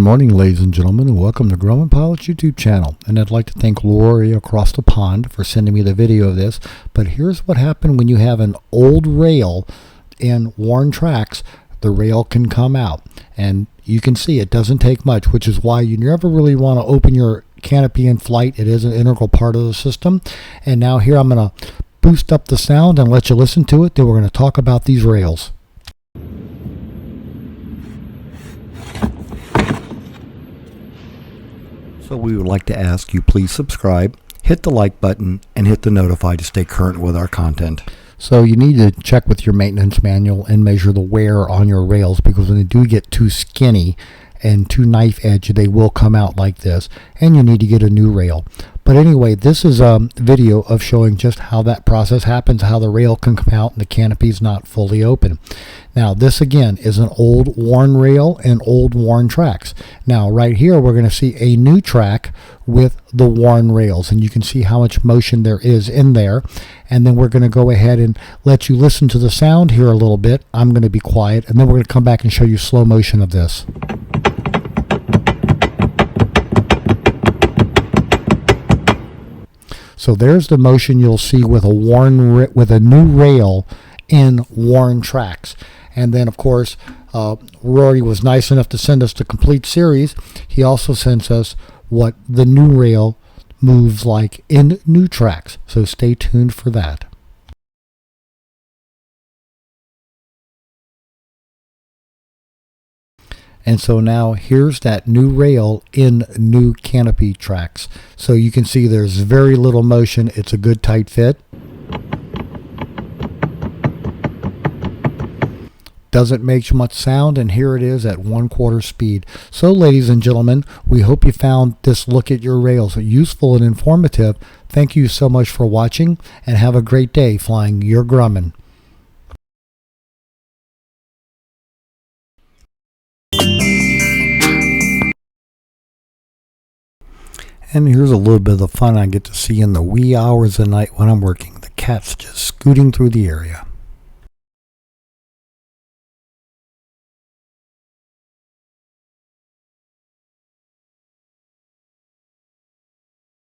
morning, ladies and gentlemen, and welcome to Grumman Pilot's YouTube channel. And I'd like to thank Rorie across the pond for sending me the video of this. But here's what happened when you have an old rail in worn tracks. The rail can come out, and you can see it doesn't take much, which is why you never really want to open your canopy in flight. It is an integral part of the system. And now here I'm going to boost up the sound and let you listen to it. Then we're going to talk about these rails. So we would like to ask you, please subscribe, hit the like button, and hit the notify to stay current with our content. So you need to check with your maintenance manual and measure the wear on your rails, because when they do get too skinny and too knife edge, they will come out like this, and you need to get a new rail. But anyway, this is a video of showing just how that process happens, how the rail can come out and the canopy is not fully open. Now this again is an old worn rail and old worn tracks. Now right here we're going to see a new track with the worn rails, and you can see how much motion there is in there. And then we're going to go ahead and let you listen to the sound here a little bit. I'm going to be quiet, and then we're going to come back and show you slow motion of this. So there's the motion you'll see with a new rail in worn tracks. And then of course Rorie was nice enough to send us the complete series. He also sends us what the new rail moves like in new tracks. So stay tuned for that. And so now here's that new rail in new canopy tracks. So you can see there's very little motion. It's a good tight fit. Doesn't make much sound, and here it is at 1/4 speed. So ladies and gentlemen, we hope you found this look at your rails useful and informative. Thank you so much for watching, and have a great day flying your Grumman. And here's a little bit of the fun I get to see in the wee hours of the night when I'm working. The cats just scooting through the area.